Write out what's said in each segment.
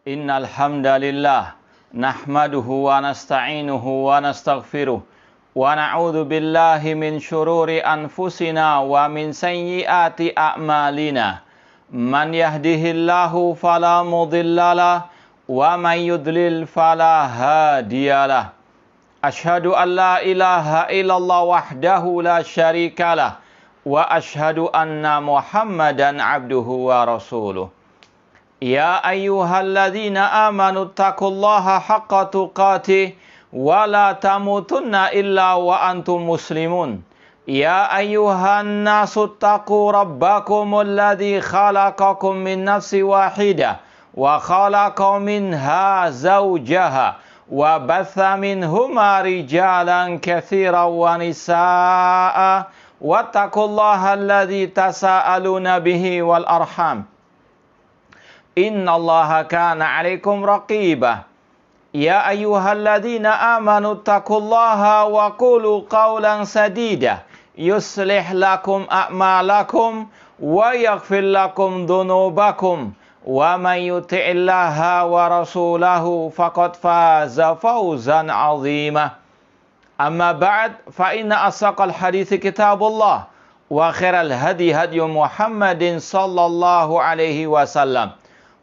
Innal hamdalillah nahmaduhu wa nasta'inuhu wa nastaghfiruh wa na'udzu billahi min syururi anfusina wa min sayyiati a'malina. Man yahdihillahu fala mudhillalah wa man yudlil fala hadiyalah. Asyhadu an la ilaha illallah wahdahu la syarikalah wa asyhadu anna Muhammadan abduhu wa rasuluh. Ya ayyuhalladzina amanu taqullaha haqqa tuqatih wa la tamutunna illa wa antum muslimun. Ya ayyuhan nasu taqu rabbakumul ladzi khalaqakum min nafsin wahidah wa khalaqa minha zawjaha wa batha minhuma rijalan katsiran wa nisaa'a wattaqullaha alladzi tasaaluna bihi wal arham. Innallaha kana 'alaikum raqibah. Ya ayyuhalladzina amanu taqullaha wa qulu qawlan sadida yuslih lakum a'malakum wa yaghfir lakum dhunubakum wa man yuti'illaha wa rasulahu faqad faza fawzan 'azima. Amma ba'd, fa inna asaqal hadithi kitabullah wa khairal hadi hadyu Muhammadin sallallahu alaihi wasallam.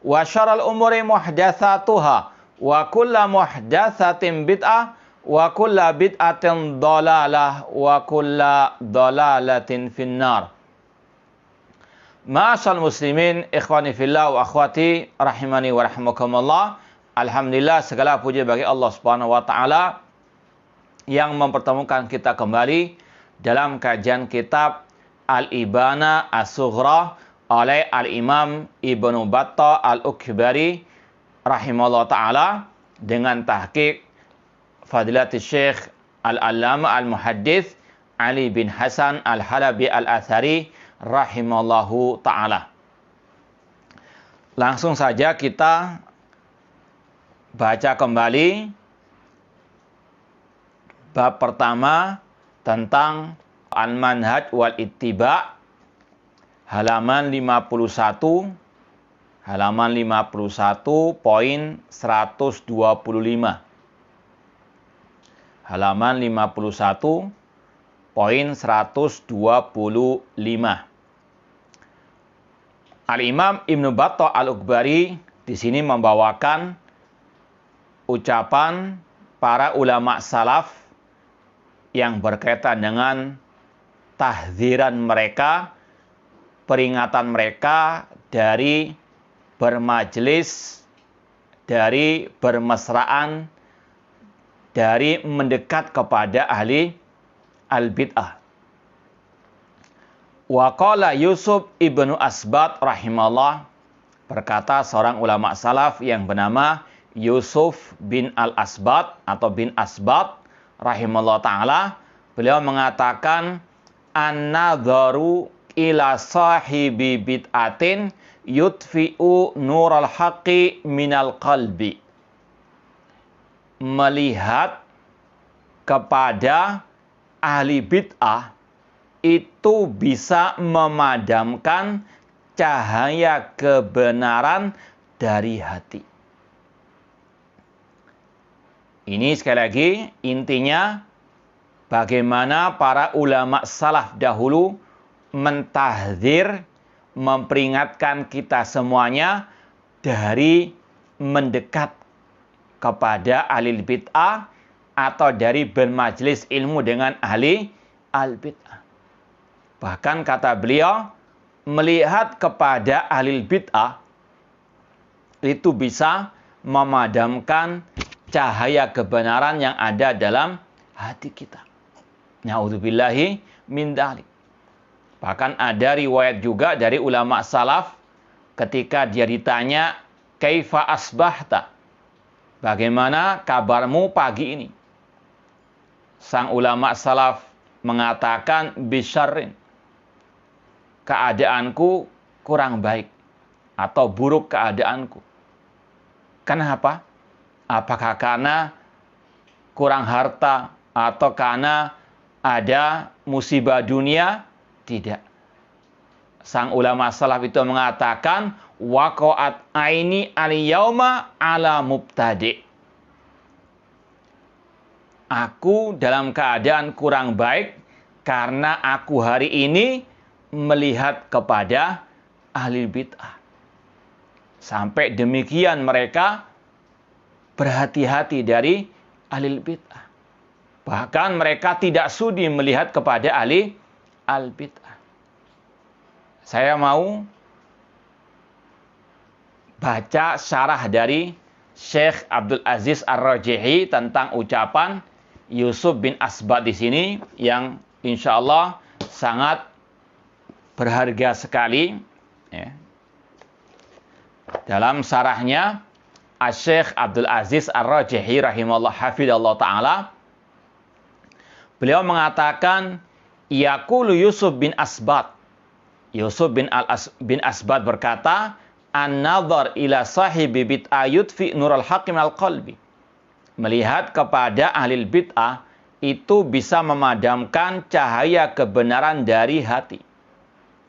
Wa syarrul umuri muhdatsatuha wa kullu muhdatsatin bid'ah wa kullu bid'atin dhalalah wa kullu dhalalatin finnar. Ma'asal muslimin, ikhwani fillah wa akhwati rahimani wa rahimakumullah. Alhamdulillah, segala puji bagi Allah Subhanahu wa taala yang mempertemukan kita kembali dalam kajian kitab Al-Ibana As-Sughra oleh Al-Imam Ibnu Battah Al-Ukbari rahimahullah ta'ala dengan tahqiq Fadilatul Syekh Al-Allamah Al-Muhaddits Ali bin Hasan Al-Halabi Al-Athari rahimahullahu ta'ala. Langsung saja kita baca kembali bab pertama tentang Al-Manhaj wal Ittiba' halaman 51 poin 125. Halaman 51 poin 125. Al-Imam Ibnu Battah Al-Ukbari di sini membawakan ucapan para ulama salaf yang berkaitan dengan tahdziran mereka, peringatan mereka dari bermajlis, dari bermesraan, dari mendekat kepada ahli al-bid'ah. Wa qala Yusuf ibnu Asbat rahimahullah, berkata seorang ulama salaf yang bernama Yusuf bin al-Asbat atau bin Asbat rahimahullah ta'ala, beliau mengatakan an-nadharu ila sahibi bid'atin yutfi'u nural haqqi minal qalbi. Melihat kepada ahli bid'ah itu bisa memadamkan cahaya kebenaran dari hati. Ini sekali lagi intinya bagaimana para ulama salaf dahulu mentahdzir, memperingatkan kita semuanya dari mendekat kepada ahli bid'ah atau dari bermajlis ilmu dengan ahli al-bid'ah. Bahkan kata beliau, melihat kepada ahli bid'ah itu bisa memadamkan cahaya kebenaran yang ada dalam hati kita. Na'udzubillahi min dzalik. Bahkan ada riwayat juga dari ulama salaf ketika dia ditanya, "Kaifa asbahta?" Bagaimana kabarmu pagi ini? Sang ulama salaf mengatakan, "Bisyarrin." Keadaanku kurang baik atau buruk keadaanku. Kenapa? Apakah karena kurang harta atau karena ada musibah dunia? Tidak. Sang ulama salaf itu mengatakan, waqa'at aini al-yauma ala mubtadi'. Aku dalam keadaan kurang baik karena aku hari ini melihat kepada ahli bid'ah. Sampai demikian mereka berhati-hati dari ahli bid'ah. Bahkan mereka tidak sudi melihat kepada ahli al-bid'ah. Saya mau baca syarah dari Syekh Abdul Aziz Ar-Rajihi tentang ucapan Yusuf bin Asbat di sini yang insya Allah sangat berharga sekali. Ya. Dalam syarahnya Syekh Abdul Aziz Ar-Rajihi rahimahullah hafidhallah ta'ala, beliau mengatakan, yaqulu Yusuf bin Asbat. Yusuf bin Asbat berkata, an-nadhar ila sahibi bid'ah yudfi nurul haqqi minal qalbi. Melihat kepada ahli bid'ah itu bisa memadamkan cahaya kebenaran dari hati.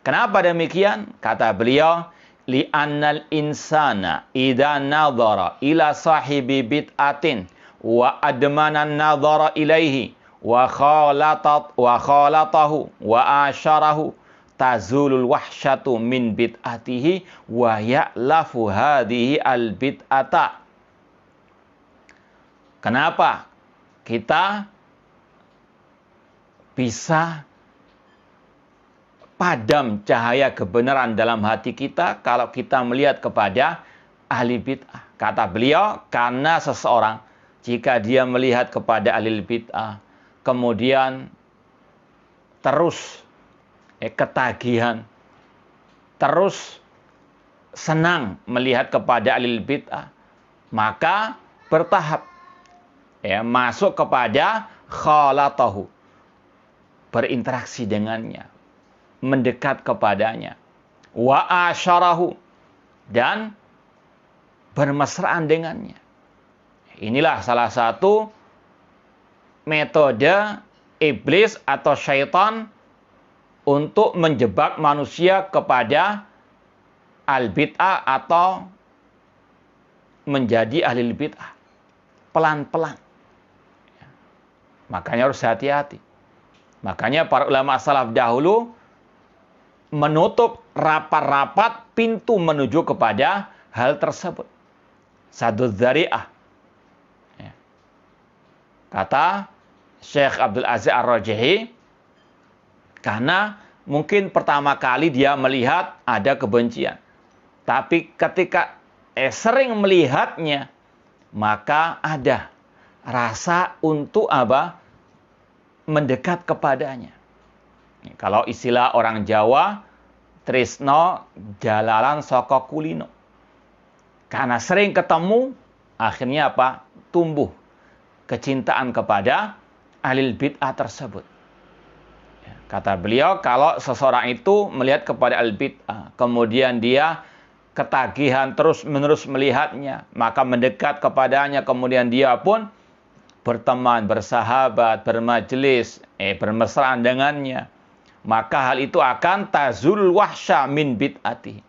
Kenapa demikian? Kata beliau, li'annal insana idza nadhara ila sahibi bid'atin wa admanan nadhara ilaihi wa khalatahu wa asyarahu tazulul wahsyatu min bid'atihi wa ya'lafu hadhihi al bid'ata. Kenapa kita bisa padam cahaya kebenaran dalam hati kita kalau kita melihat kepada ahli bid'ah? Kata beliau, karena seseorang jika dia melihat kepada ahli bid'ah, kemudian terus ketagihan, terus senang melihat kepada ahli bid'ah, maka bertahap masuk kepada khalatahu, berinteraksi dengannya, mendekat kepadanya, wa asyarahu, dan bermesraan dengannya. Inilah salah satu metode iblis atau syaitan untuk menjebak manusia kepada al-bid'ah atau menjadi ahli bid'ah. Pelan-pelan. Makanya harus hati-hati. Makanya para ulama salaf dahulu menutup rapat-rapat pintu menuju kepada hal tersebut. Sadud dzari'ah. Kata Syekh Abdul Aziz Ar-Rajihi, karena mungkin pertama kali dia melihat ada kebencian. Tapi ketika sering melihatnya, maka ada rasa untuk apa? Mendekat kepadanya. Kalau istilah orang Jawa, tresno jalalan saka kulino. Karena sering ketemu, akhirnya apa? Tumbuh kecintaan kepada ahli bid'ah tersebut. Kata beliau, kalau seseorang itu melihat kepada ahli bid'ah, kemudian dia ketagihan terus-menerus melihatnya, maka mendekat kepadanya, kemudian dia pun berteman, bersahabat, bermajelis, bermesraan dengannya, maka hal itu akan tazul wahsya min bid'ati.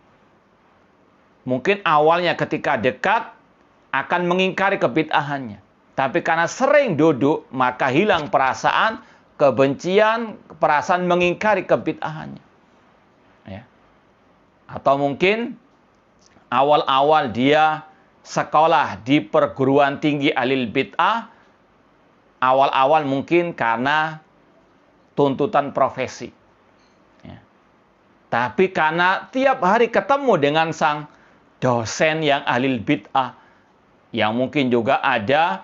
Mungkin awalnya ketika dekat akan mengingkari kebid'ahannya, tapi karena sering duduk, maka hilang perasaan kebencian, perasaan mengingkari kebid'ahannya. Ya. Atau mungkin awal-awal dia sekolah di perguruan tinggi ahli bid'ah, awal-awal mungkin karena tuntutan profesi. Ya. Tapi karena tiap hari ketemu dengan sang dosen yang ahli bid'ah, yang mungkin juga ada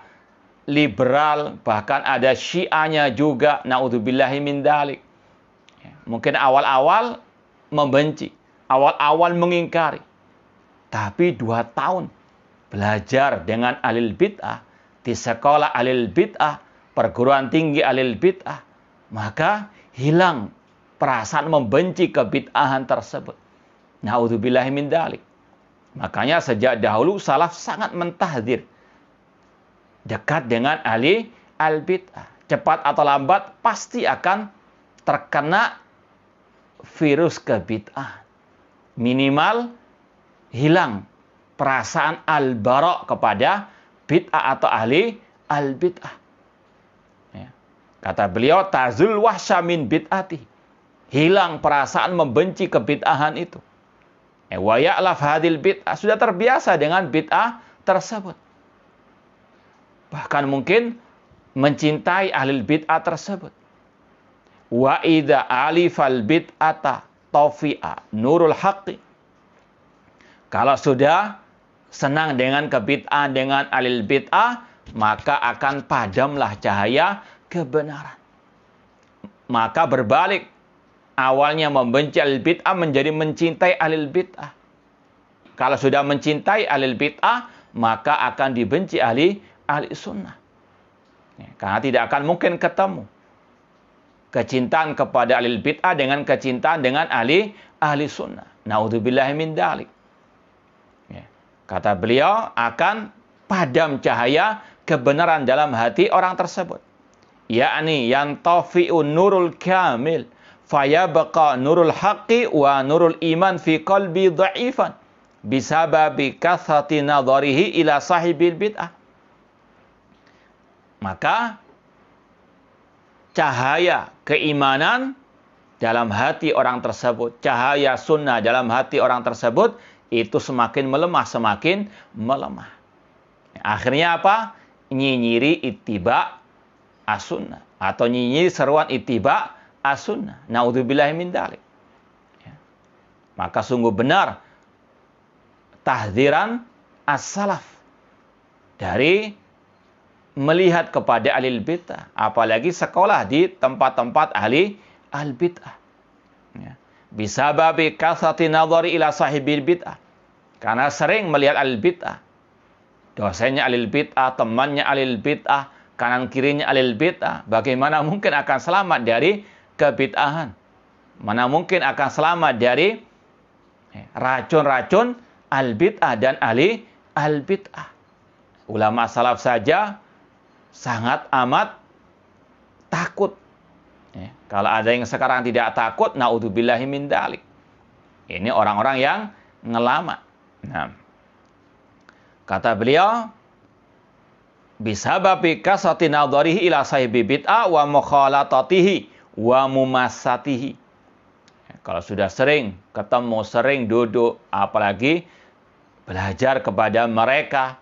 liberal, bahkan ada syiahnya juga, naudzubillahi min dzalik. Ya. Mungkin awal-awal membenci, awal-awal mengingkari. Tapi 2 tahun belajar dengan ahli bid'ah, di sekolah ahli bid'ah, perguruan tinggi ahli bid'ah, maka hilang perasaan membenci kebid'ahan tersebut. Naudzubillahi min dzalik. Makanya sejak dahulu salaf sangat mentahdzir dekat dengan ahli al-bid'ah. Cepat atau lambat pasti akan terkena virus kebid'ahan. Minimal hilang perasaan al-bara' kepada bid'ah atau ahli al-bid'ah. Ya. Kata beliau, tazul wahsya min bid'ati. Hilang perasaan membenci kebid'ahan itu. Wa ya'laf hadil bid'ah. Sudah terbiasa dengan bid'ah tersebut. Bahkan mungkin mencintai ahli bid'ah tersebut. Wa idza alifal bid'ata tawfi'a nurul haqqi. Kalau sudah senang dengan kebid'ahan, dengan ahli bid'ah, maka akan padamlah cahaya kebenaran. Maka berbalik. Awalnya membenci ahli bid'ah menjadi mencintai ahli bid'ah. Kalau sudah mencintai ahli bid'ah, maka akan dibenci ahli sunnah. Karena tidak akan mungkin ketemu kecintaan kepada ahli bid'ah dengan kecintaan dengan ahli sunnah. Naudzubillahi min dzalik. Kata beliau, akan padam cahaya kebenaran dalam hati orang tersebut. Yakni yantafi'un nurul kamil fayabqa nurul haqqi wa nurul iman fi qalbi dha'ifan bisababi kathrati nadharihi ila sahibil bid'ah. Maka cahaya keimanan dalam hati orang tersebut, cahaya sunnah dalam hati orang tersebut, itu semakin melemah, semakin melemah. Akhirnya apa? Nyinyiri ittiba as-sunnah. Atau nyinyiri seruan ittiba as-sunnah. Naudzubillahi min dzalik. Maka sungguh benar tahdziran as-salaf dari melihat kepada ahli bid'ah, apalagi sekolah di tempat-tempat ahli al-bid'ah. Bisababi kasrati nadhari ila sahibil bid'ah. Karena sering melihat ahli bid'ah. Dosennya ahli bid'ah, temannya ahli bid'ah, kanan kirinya ahli bid'ah. Bagaimana mungkin akan selamat dari kebid'ahan? Mana mungkin akan selamat dari racun-racun al-bid'ah dan ahli al-bid'ah? Ulama salaf saja sangat amat takut. Kalau ada yang sekarang tidak takut, naudzubillahi min dzalik. Ini orang-orang yang ngelama. Nah, kata beliau, bisababi kasrati nadharihi ila sahibi bid'ah wa mukhalatatihi wa mumassatihi. Kalau sudah sering ketemu, sering duduk, apalagi belajar kepada mereka,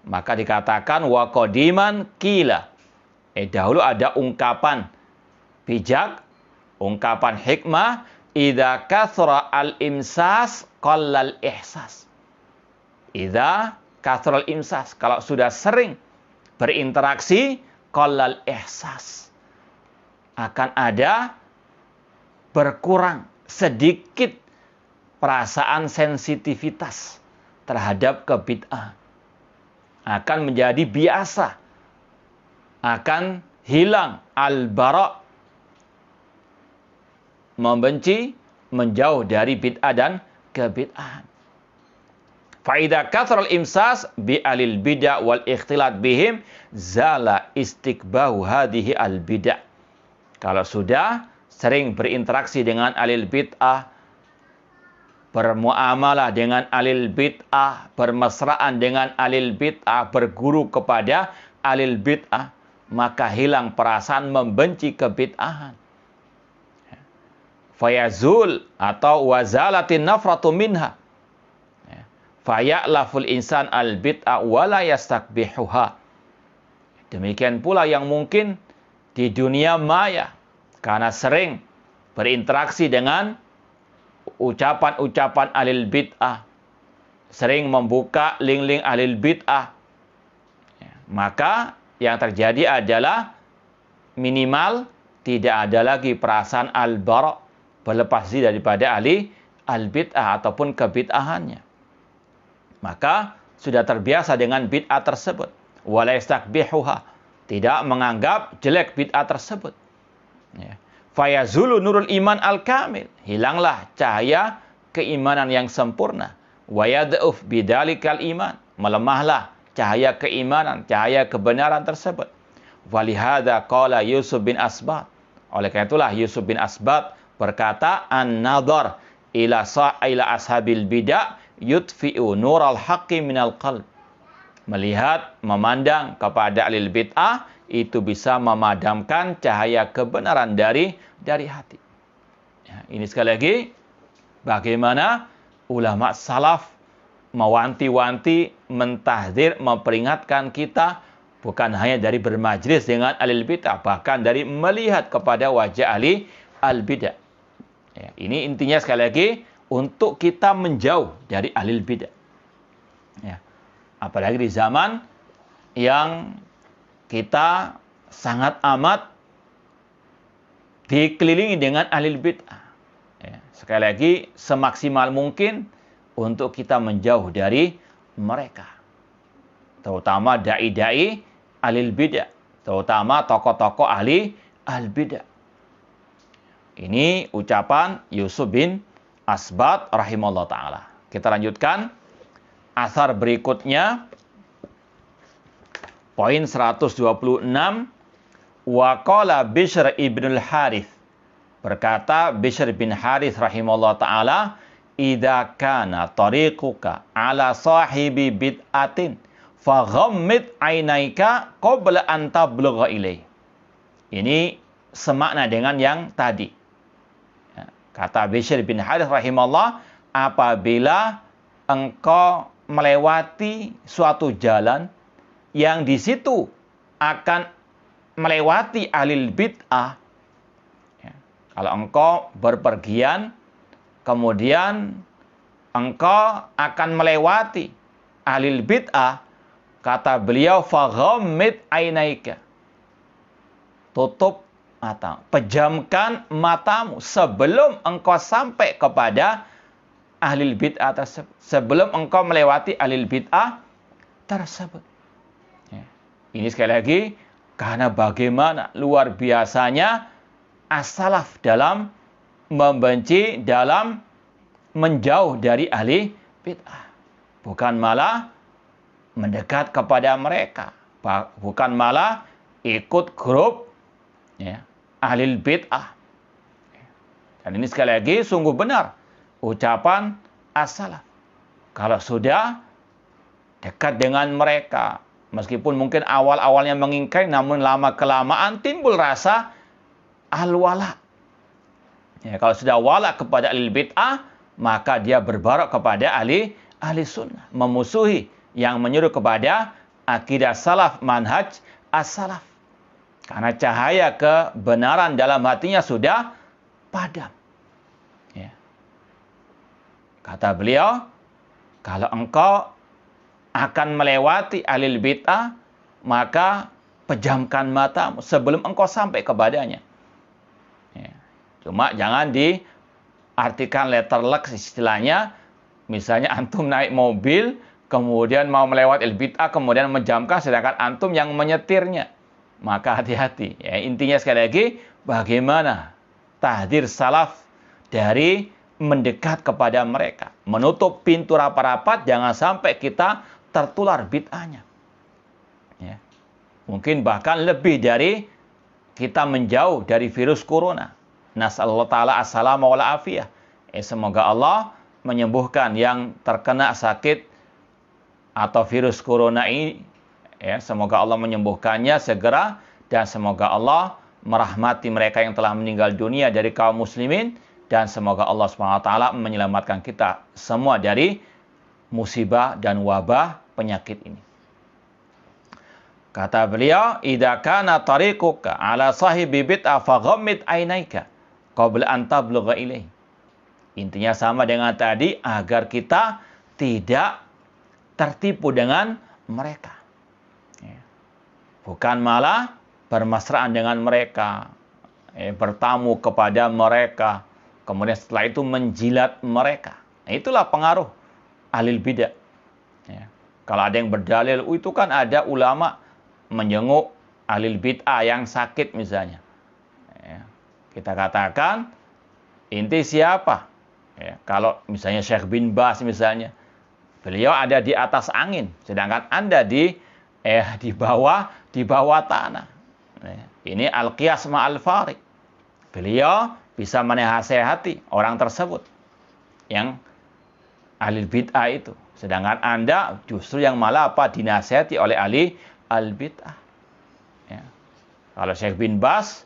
maka dikatakan wa qadiman qila. Dahulu ada ungkapan bijak, ungkapan hikmah, idza kathra al-imsas qallal ihsas. Idza kathra al-imsas, kalau sudah sering berinteraksi, qallal ihsas, akan ada berkurang sedikit perasaan sensitivitas terhadap kebid'ah. Akan menjadi biasa, akan hilang al-bara', membenci, menjauh dari bid'ah dan kebid'ahan. Fa'idha kathral imsas bi'alil bid'ah wal ikhtilat bihim zala istikbahu hadihi al bid'ah. Kalau sudah sering berinteraksi dengan alil bid'ah, bermuamalah dengan alil bid'ah, bermesraan dengan alil bid'ah, berguru kepada alil bid'ah, maka hilang perasaan membenci kebid'ahan. Fayazul atau wazalatin nafratu minha. Faya'laful insan al-bid'ah wala yastakbihuha. Demikian pula yang mungkin di dunia maya, karena sering berinteraksi dengan ucapan-ucapan alil bid'ah, sering membuka link-link alil bid'ah, maka yang terjadi adalah minimal tidak ada lagi perasaan al-bara', berlepas diri daripada ahli al-bid'ah ataupun kebid'ahannya. Maka sudah terbiasa dengan bid'ah tersebut. Wala yastakbihuha, tidak menganggap jelek bid'ah tersebut. Fayazulu nurul iman al-kamil, hilanglah cahaya keimanan yang sempurna. Wa yad'uf bidalikal iman, melemahlah cahaya keimanan, cahaya kebenaran tersebut. Walihada qala Yusuf bin Asbat. Oleh karena itulah Yusuf bin Asbat berkata, an-nadhar ila ashabil bid'ah yutfi'u nural haqqi minal qalb. Melihat, memandang kepada ahli bid'ah itu bisa memadamkan cahaya kebenaran dari hati. Ya, ini sekali lagi bagaimana ulama salaf mewanti-wanti, mentahdzir, memperingatkan kita bukan hanya dari bermajlis dengan ahli bid'ah, bahkan dari melihat kepada wajah ahli al-bid'ah. Ya, ini intinya sekali lagi untuk kita menjauh dari ahli bid'ah. Ya. Apalagi di zaman yang kita sangat amat dikelilingi dengan ahli bid'ah. Ya, sekali lagi semaksimal mungkin untuk kita menjauh dari mereka. Terutama dai-dai ahli bid'ah, terutama tokoh-tokoh ahli al-bid'ah. Ini ucapan Yusuf bin Asbat rahimahullah ta'ala. Kita lanjutkan. Asar berikutnya, poin 126, Waqala Bishr ibn al-Harith. Berkata Bishr bin Harith rahimahullah ta'ala, Idza kana tariquka ala sahibi bid'atin, faghammid ainaika qabla an tablugha ilaih. Ini semakna dengan yang tadi. Ya, kata Bishr bin Harith rahimahullah, apabila engkau melewati suatu jalan yang di situ akan melewati ahli bid'ah. Ya. Kalau engkau berpergian, kemudian engkau akan melewati ahli bid'ah, kata beliau, faghammid ainaika. Tutup mata, pejamkan matamu sebelum engkau sampai kepada ahli bid'ah tersebut, sebelum engkau melewati ahli bid'ah tersebut. Ya. Ini sekali lagi karena bagaimana luar biasanya as-salaf dalam membenci, dalam menjauh dari ahli bid'ah, bukan malah mendekat kepada mereka, bukan malah ikut grup ya, ahli bid'ah. Dan ini sekali lagi sungguh benar ucapan as-salaf. Kalau sudah dekat dengan mereka, meskipun mungkin awal-awalnya mengingkari, namun lama-kelamaan timbul rasa al-wala. Ya, kalau sudah wala kepada ahli bid'ah, maka dia berbarok kepada ahli sunnah, memusuhi yang menyuruh kepada akidah salaf, manhaj as-salaf. Karena cahaya kebenaran dalam hatinya sudah padam. Kata beliau, kalau engkau akan melewati ahli bid'ah, maka pejamkan matamu sebelum engkau sampai kepadanya. Ya. Cuma jangan diartikan letterlek istilahnya. Misalnya antum naik mobil, kemudian mau melewati ahli bid'ah, kemudian menjamkan, sedangkan antum yang menyetirnya. Maka hati-hati. Ya, intinya sekali lagi, bagaimana tahdzir salaf dari mendekat kepada mereka, menutup pintu rapat-rapat, jangan sampai kita tertular bid'ahnya. Ya. Mungkin bahkan lebih dari kita menjauh dari virus corona. Nasallahu ta'ala as-salama wal afiyah. Semoga Allah menyembuhkan yang terkena sakit atau virus corona ini. Ya, semoga Allah menyembuhkannya segera, dan semoga Allah merahmati mereka yang telah meninggal dunia dari kaum muslimin. Dan semoga Allah SWT menyelamatkan kita semua dari musibah dan wabah penyakit ini. Kata beliau, idza kana tariquka ala sahibi bid'ah faghammid ainaika qabla an tablugha ilaihi. Intinya sama dengan tadi, agar kita tidak tertipu dengan mereka. Bukan malah bermesraan dengan mereka, bertamu kepada mereka, kemudian setelah itu menjilat mereka. Nah, itulah pengaruh ahli bidah. Ya. Kalau ada yang berdalil, itu kan ada ulama menjenguk ahli bid'ah yang sakit misalnya. Ya. Kita katakan, inti siapa? Ya. Kalau misalnya Syekh bin Baz misalnya, beliau ada di atas angin, sedangkan Anda di bawah tanah. Ya. Ini al-qiyas ma'al farik. Beliau bisa menasehati orang tersebut yang ahli bid'ah itu. Sedangkan Anda justru yang malah dinasihati oleh ahli al-bid'ah. Ya. Kalau Syekh bin Baz,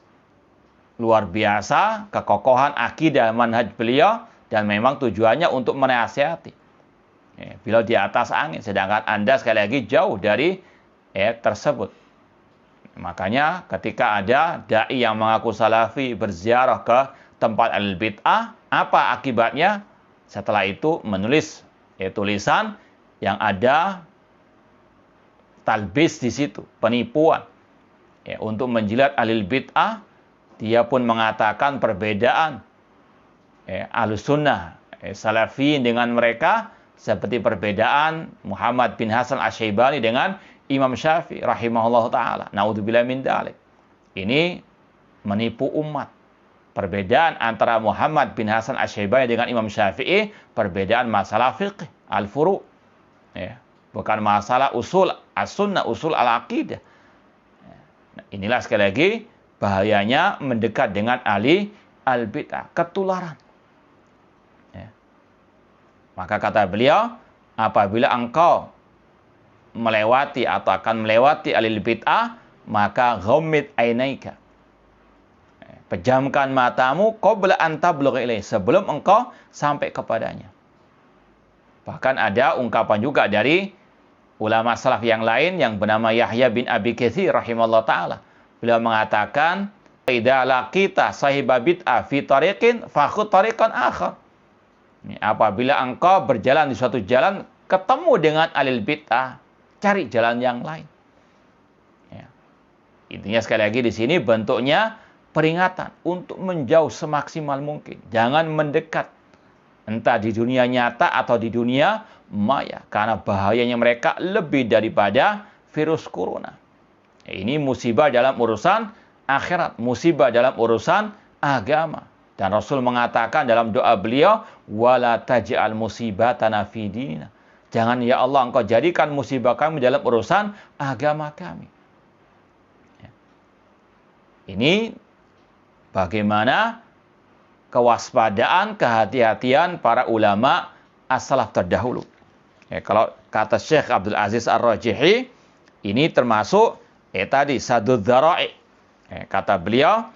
luar biasa kekokohan akidah manhaj beliau, dan memang tujuannya untuk menasihati. Ya, beliau di atas angin, sedangkan Anda sekali lagi jauh dari tersebut. Makanya ketika ada da'i yang mengaku salafi berziarah ke tempat al-bid'ah, apa akibatnya? Setelah itu menulis tulisan yang ada talbis di situ, penipuan. Ya, untuk menjilat ahli bid'ah, dia pun mengatakan perbedaan Ahlus Sunnah Salafiyin dengan mereka seperti perbedaan Muhammad bin Hasan Asy-Syaibani dengan Imam Syafi'i rahimahullah ta'ala. Naudzubillah min dzalik. Ini menipu umat. Perbedaan antara Muhammad bin Hasan Asy-Syaibani dengan Imam Syafi'i, perbedaan masalah fiqh, al-furu'. Ya, bukan masalah usul as-sunnah, usul al-aqidah. Nah, inilah sekali lagi bahayanya mendekat dengan ahli al-bid'ah, ketularan. Ya. Maka kata beliau, apabila engkau melewati atau akan melewati ahli bid'ah, maka ghammid ainaika. Pejamkan matamu qabla an tablugha ilaih, sebelum engkau sampai kepadanya. Bahkan ada ungkapan juga dari ulama salaf yang lain yang bernama Yahya bin Abi Katsir rahimahullah ta'ala. Beliau mengatakan, idza laqita sahiba bid'ah fi tariqin fakhudh tariqan akhar. Apabila engkau berjalan di suatu jalan, ketemu dengan ahli bid'ah, cari jalan yang lain. Ya. Intinya sekali lagi di sini bentuknya peringatan untuk menjauh semaksimal mungkin. Jangan mendekat, entah di dunia nyata atau di dunia maya, karena bahayanya mereka lebih daripada virus corona. Ini musibah dalam urusan akhirat, musibah dalam urusan agama. Dan Rasul mengatakan dalam doa beliau, wala taj'al musibatana fi dinina. Jangan ya Allah engkau jadikan musibah kami dalam urusan agama kami. Ya. Ini bagaimana kewaspadaan, kehati-hatian para ulama as-salaf terdahulu. Ya, kalau kata Syekh Abdul Aziz Ar-Rajihi, ini termasuk tadi sadud dzara'i. Kata beliau,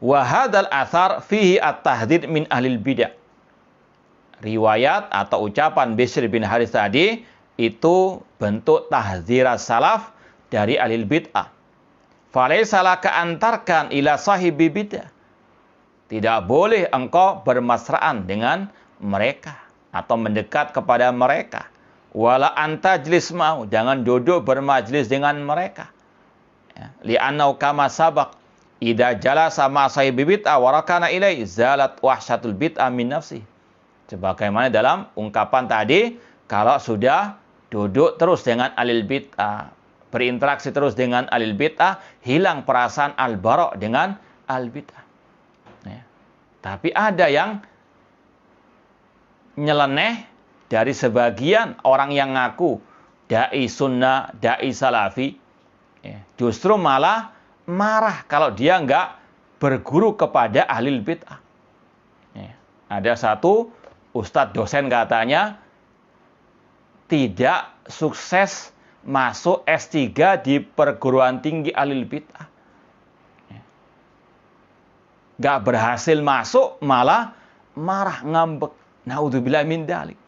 wa hadzal athar fihi at-tahdhir min ahlil bid'ah. Riwayat atau ucapan Bishr bin Harits tadi itu bentuk tahdziras salaf dari ahlil bid'ah. Falaisa laka antarkan ila sahibi bid'ah. Tidak boleh engkau bermesraan dengan mereka atau mendekat kepada mereka. Wala antajlis mau, jangan duduk bermajlis dengan mereka. Ya. Li'annau kama sabaq, idza jalasa ma sahibi bid'ah wa rakana ilai zalat wahsyatul bid'ah min nafsi. Sebagaimana dalam ungkapan tadi, kalau sudah duduk terus dengan ahli bid'ah, berinteraksi terus dengan ahli bid'ah, hilang perasaan al-bara' dengan al-bid'ah. Ya. Tapi ada yang nyeleneh dari sebagian orang yang ngaku da'i sunnah, da'i salafi, ya, justru malah marah kalau dia nggak berguru kepada ahli bid'ah. Ya. Ada satu ustadz dosen katanya tidak sukses masuk S3 di perguruan tinggi ahli bid'ah. Ya. Nggak berhasil masuk, malah marah, ngambek. Naudzubillah min dzalik.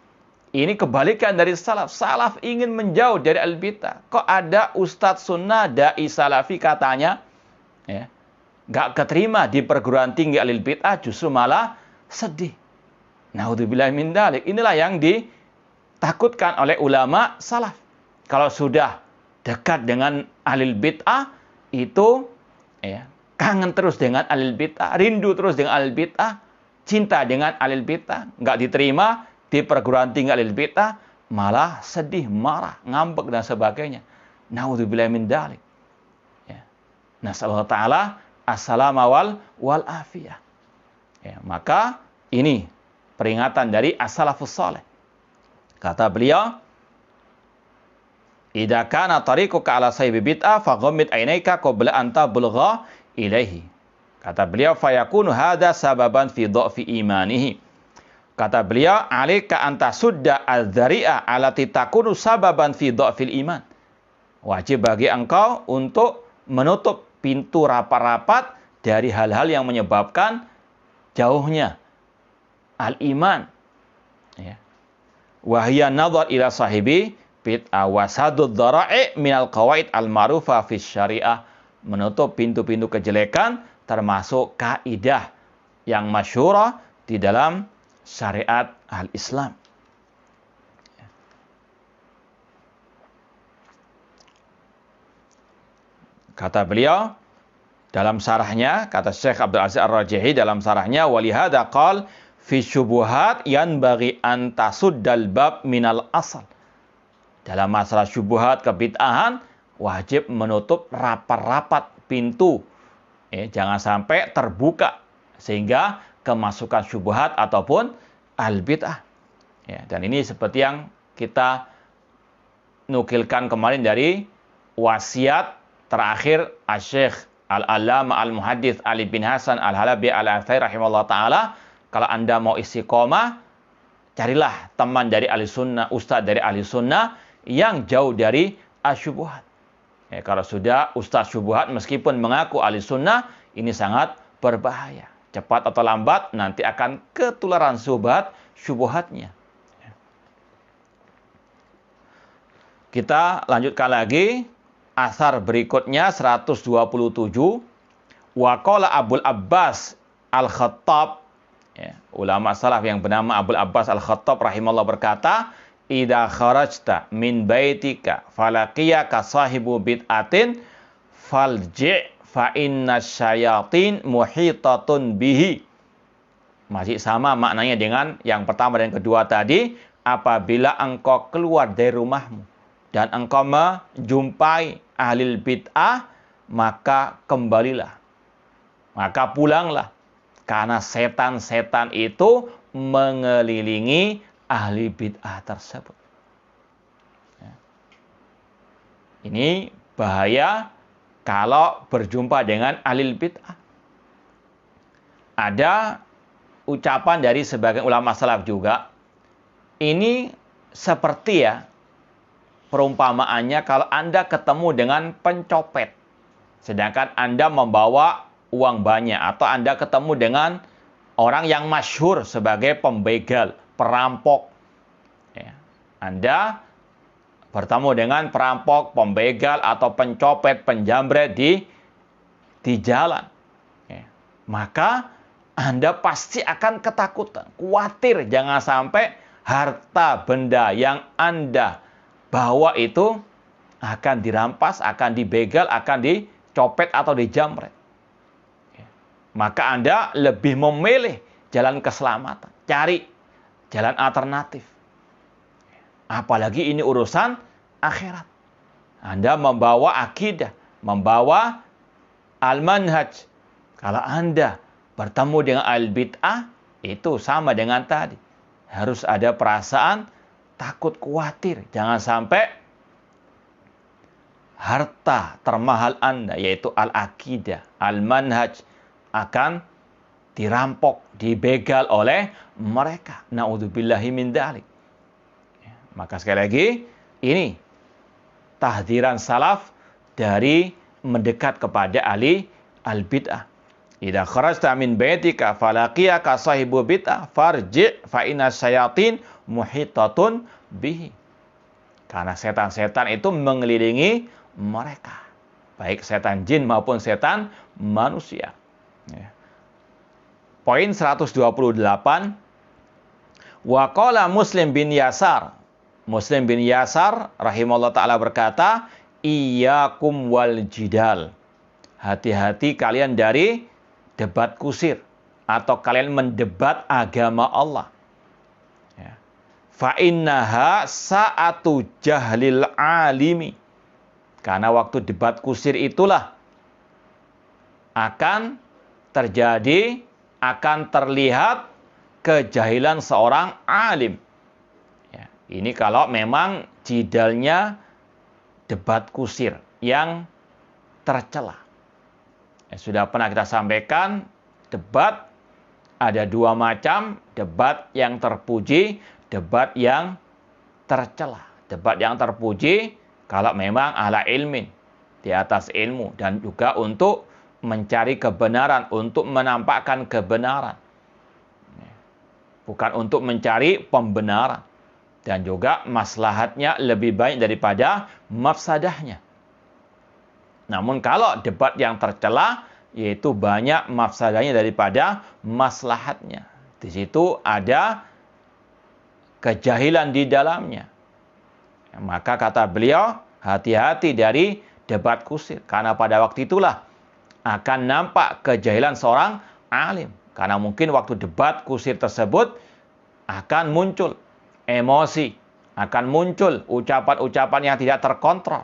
Ini kebalikan dari salaf. Salaf ingin menjauh dari al-bid'ah. Kok ada ustadz sunnah, da'i salafi katanya, ya, gak keterima di perguruan tinggi al-bid'ah, justru malah sedih. Naudzubillah min dzalik. Inilah yang ditakutkan oleh ulama salaf. Kalau sudah dekat dengan ahli bid'ah, itu ya, kangen terus dengan ahli bid'ah, rindu terus dengan ahli bid'ah, cinta dengan ahli bid'ah, gak diterima di perguruan tinggi ahli bid'ah, malah sedih, marah, ngambek dan sebagainya. Naudzubillah min dzalik. Ya. Nasallahu ta'ala as-salama wal afiyah. Ya, maka ini peringatan dari as-salafus saleh. Kata beliau, idza kana tariquka ala sahibi bid'ah faghammid ainaika qabla an tablugha ilaihi. Kata beliau, fayakunu hadza sababan fi dha'fi imanihi. Kata beliau, "Alaika anta sudda al-dzari'a allati takunu sababan fi dha'fil iman." Wajib bagi engkau untuk menutup pintu rapat-rapat dari hal-hal yang menyebabkan jauhnya al-iman. Ya. Wa hiya nadhar ila sahibi bid'ah wa sadud dzara'i minal qawaid al-ma'rufah fi syariah. Menutup pintu-pintu kejelekan termasuk kaidah yang masyhurah di dalam syariat al-Islam. Kata beliau dalam sarahnya, kata Syekh Abdul Aziz Ar-Rajihi dalam sarahnya, walihada qal fi syubuhat yanbaghi an tasuddal bab minal asal. Dalam masalah syubuhat kebid'ahan wajib menutup rapat-rapat pintu. Jangan sampai terbuka sehingga kemasukan syubuhat ataupun al-bid'ah. Dan ini seperti yang kita nukilkan kemarin dari wasiat terakhir Asy-Syaikh Al-Allamah Al-Muhaddits Ali bin Hasan Al-Halabi Al-Athari rahimahullah ta'ala, kalau Anda mau istiqomah, carilah teman dari ahli sunnah, ustaz dari ahli sunnah yang jauh dari asyubuhat. Kalau sudah ustaz syubuhat meskipun mengaku ahli sunnah, ini sangat berbahaya. Cepat atau lambat nanti akan ketularan syubuhatnya. Kita lanjutkan lagi. Asar berikutnya 127. Waqala Abul Abbas Al-Khattab, ulama salaf yang bernama Abul Abbas Al-Khattab rahimahullah berkata, "Idza kharajta min baitika falaqiyaka sahibu bid'atin falji' fa inna syayatin muhitatun bihi." Masih sama maknanya dengan yang pertama dan kedua tadi. Apabila engkau keluar dari rumahmu dan engkau menjumpai ahli bid'ah, maka kembalilah. Maka pulanglah. Karena setan-setan itu mengelilingi ahli bid'ah tersebut. Ini bahaya kalau berjumpa dengan ahli bid'ah. Ada ucapan dari sebagian ulama salaf juga. Ini seperti perumpamaannya kalau Anda ketemu dengan pencopet, sedangkan Anda membawa uang banyak, atau Anda ketemu dengan orang yang masyhur sebagai pembegal, perampok. Anda bertemu dengan perampok, pembegal, atau pencopet, penjamret di jalan. Maka Anda pasti akan ketakutan, khawatir jangan sampai harta benda yang Anda bawa itu akan dirampas, akan dibegal, akan dicopet atau dijamret. Maka Anda lebih memilih jalan keselamatan, cari jalan alternatif. Apalagi ini urusan akhirat. Anda membawa akidah, membawa al-manhaj. Kalau Anda bertemu dengan al-bid'ah, itu sama dengan tadi. Harus ada perasaan takut, khawatir. Jangan sampai harta termahal Anda, yaitu al-aqidah, al-manhaj, akan dirampok, dibegal oleh mereka. Na'udzubillahi min dzalik. Maka sekali lagi, ini tahdiran salaf dari mendekat kepada ahli al-bid'ah. Idza kharajta min baitika falaqiyaka sahibu bid'ah farji' fa inna syayatin muhitatun bihi. Karena setan-setan itu mengelilingi mereka, baik setan jin maupun setan manusia. Poin 128. Wa qala Muslim bin Yasar. Muslim bin Yasar rahimahullah ta'ala berkata, "Iyyakum wal jidal." Hati-hati kalian dari debat kusir atau kalian mendebat agama Allah. Fa innaha sa'atu jahlil alimi. Karena waktu debat kusir itulah akan terjadi, akan terlihat kejahilan seorang alim. Ini kalau memang jidalnya debat kusir yang tercela. Sudah pernah kita sampaikan, debat ada dua macam, debat yang terpuji, debat yang tercela. Debat yang terpuji kalau memang ala ilmin, di atas ilmu, dan juga untuk mencari kebenaran, untuk menampakkan kebenaran. Bukan untuk mencari pembenaran. Dan juga maslahatnya lebih baik daripada mafsadahnya. Namun kalau debat yang tercela, yaitu banyak mafsadahnya daripada maslahatnya. Di situ ada kejahilan di dalamnya. Maka kata beliau, hati-hati dari debat kusir. Karena pada waktu itulah akan nampak kejahilan seorang alim. Karena mungkin waktu debat kusir tersebut akan muncul emosi, akan muncul ucapan-ucapan yang tidak terkontrol.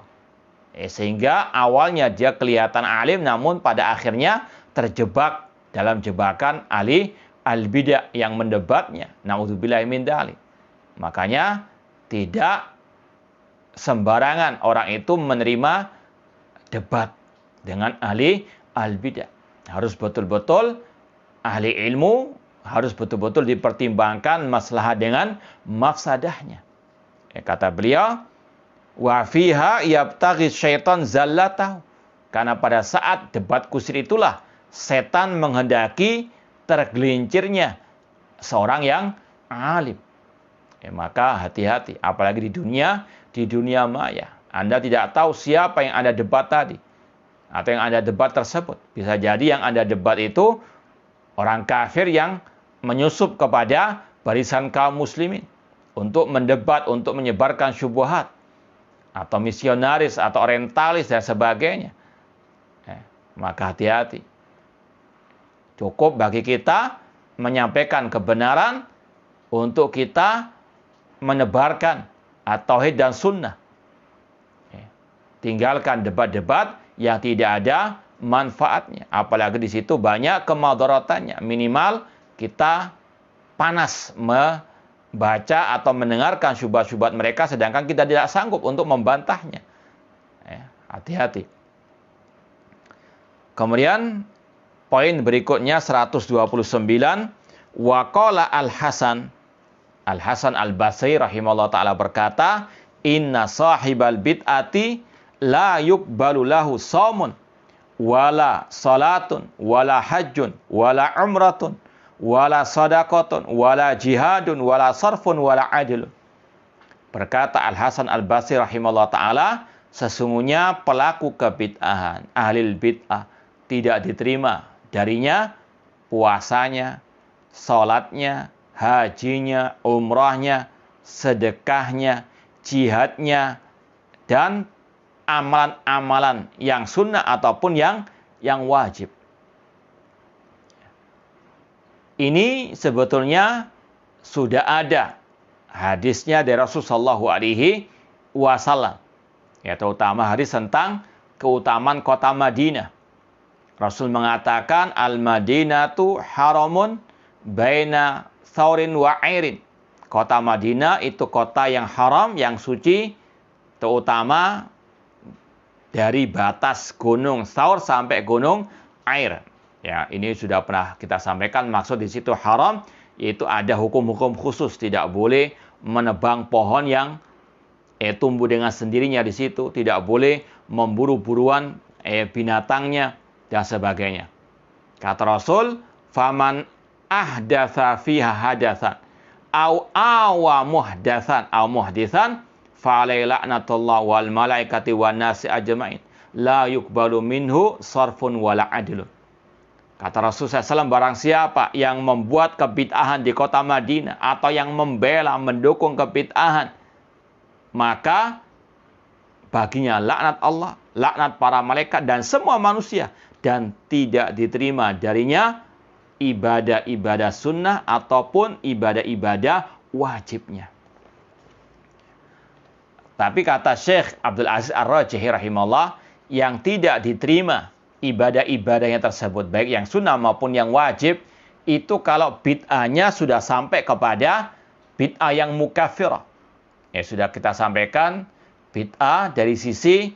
Sehingga awalnya dia kelihatan alim, namun pada akhirnya terjebak dalam jebakan ahli al-bidah yang mendebatnya. Na'udzubillahi min dzalik. Makanya tidak sembarangan orang itu menerima debat dengan ahli al-bidah. Harus betul-betul ahli ilmu, harus betul-betul dipertimbangkan maslahat dengan mafsadahnya. Kata beliau, wa fiha yabtaghi syaitan zallatahu. Karena pada saat debat kusir itulah setan menghendaki tergelincirnya seorang yang alim. Maka hati-hati, apalagi di dunia maya. Anda tidak tahu siapa yang ada debat tadi, atau yang ada debat tersebut. Bisa jadi yang ada debat itu orang kafir yang menyusup kepada barisan kaum muslimin untuk mendebat, untuk menyebarkan syubhat, atau misionaris, atau orientalis, dan sebagainya. Maka hati-hati. Cukup bagi kita menyampaikan kebenaran untuk kita menebarkan tauhid dan sunnah. Tinggalkan debat-debat yang tidak ada manfaatnya. Apalagi di situ banyak kemadaratannya. Minimal kita panas membaca atau mendengarkan syubhat-syubhat mereka, sedangkan kita tidak sanggup untuk membantahnya. Hati-hati. Kemudian poin berikutnya 129, waqala Al-Hasan Al-Basri rahimahullah ta'ala berkata, inna sahibal bid'ati la yuqbalu lahu shaumun wala salatun wala hajjun wala umratun wala sadaqatun wala jihadun wala sarfun wala adlun. Berkata Al-Hasan Al-Basri rahimahullah ta'ala, sesungguhnya pelaku kebid'ahan, ahlil bid'ah, tidak diterima darinya puasanya, salatnya, hajinya, umrahnya, sedekahnya, jihadnya, dan amalan-amalan yang sunnah ataupun yang wajib. Ini sebetulnya sudah ada hadisnya dari Rasulullah SAW, ya, terutama hadis tentang keutamaan kota Madinah. Rasul mengatakan, al-Madinatu haramun baina thaurin wa airin. Kota Madinah itu kota yang haram, yang suci, terutama dari batas gunung Thaur sampai gunung Air. Ya, ini sudah pernah kita sampaikan, maksud di situ haram, yaitu ada hukum-hukum khusus, tidak boleh menebang pohon yang tumbuh dengan sendirinya di situ, tidak boleh memburu buruan binatangnya dan sebagainya. Kata Rasul, faman ahdatsa fiha hadatsan au awa muhdatsan au muhditsan fa alaihi la'natullah wal malaikati wan nasi ajmain la yuqbalu minhu sarfun wala adlun. Kata Rasul SAW, barang siapa yang membuat kebid'ahan di kota Madinah atau yang membela, mendukung kebid'ahan, maka baginya laknat Allah, laknat para malaikat dan semua manusia, dan tidak diterima darinya ibadah-ibadah sunnah ataupun ibadah-ibadah wajibnya. Tapi kata Syekh Abdul Aziz Ar-Rajihi rahimahullah, yang tidak diterima ibadah-ibadahnya tersebut, baik yang sunnah maupun yang wajib, itu kalau bid'ahnya sudah sampai kepada bid'ah yang mukaffirah. Ya, sudah kita sampaikan, bid'ah dari sisi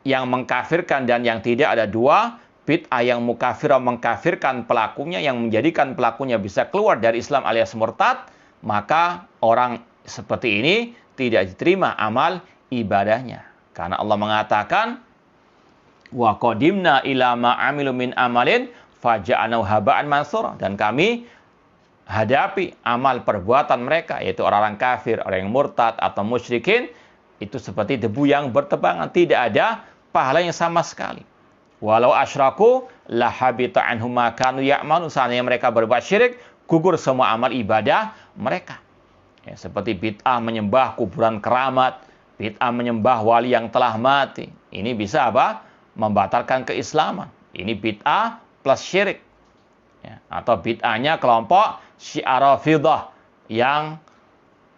yang mengkafirkan dan yang tidak ada dua. bid'ah yang mukafirah, mengkafirkan pelakunya, yang menjadikan pelakunya bisa keluar dari Islam alias murtad, maka orang seperti ini tidak diterima amal ibadahnya. Karena Allah mengatakan, wa qadimna ila ma amilu min amalin faja'anahu haba'an mansura, dan kami hadapi amal perbuatan mereka, yaitu orang-orang kafir, orang yang murtad atau musyrikin, itu seperti debu yang bertebangan, tidak ada pahalanya sama sekali. Walau asyraku lahabita anhum ma kanu ya'malun, seandainya mereka berbuat syirik, gugur semua amal ibadah mereka. Ya, seperti bid'ah menyembah kuburan keramat, bid'ah menyembah wali yang telah mati. Ini bisa apa? Membatalkan keislaman. Ini bid'ah plus syirik. Ya, atau bid'ahnya kelompok Syiah Rafidah yang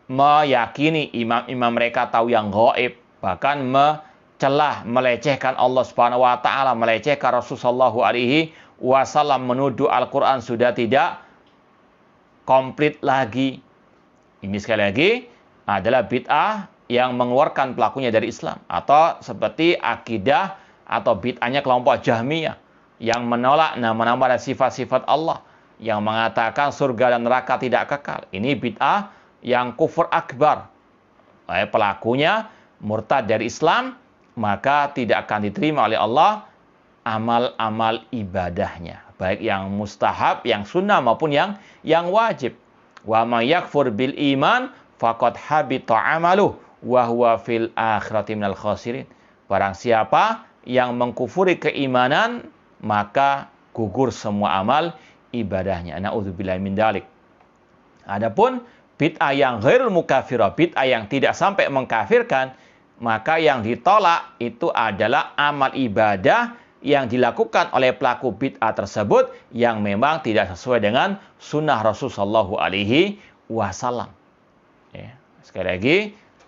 meyakini imam-imam mereka tahu yang gaib, bahkan celah, melecehkan Allah Subhanahu wa taala, melecehkan Rasulullah sallallahu alaihi wasallam, menuduh Al-Qur'an sudah tidak komplit lagi. Ini sekali lagi adalah bid'ah yang mengeluarkan pelakunya dari Islam, atau seperti akidah atau bid'ahnya kelompok Jahmiyah yang menolak nama-nama dan sifat-sifat Allah, yang mengatakan surga dan neraka tidak kekal. Ini bid'ah yang kufur akbar. Pelakunya murtad dari Islam, maka tidak akan diterima oleh Allah amal-amal ibadahnya, baik yang mustahab, yang sunnah maupun yang wajib. Wa may yakfur bil iman faqad habita amaluhu wa huwa fil akhirati minal khasirin. Barang siapa yang mengkufuri keimanan, maka gugur semua amal ibadahnya. Na'udzubillahi min dzalik. Adapun bid'ah yang ghairul mukafirah, bid'ah yang tidak sampai mengkafirkan, maka yang ditolak itu adalah amal ibadah yang dilakukan oleh pelaku bid'ah tersebut yang memang tidak sesuai dengan sunnah Rasulullah sallallahu alaihi wasallam. Ya, sekali lagi,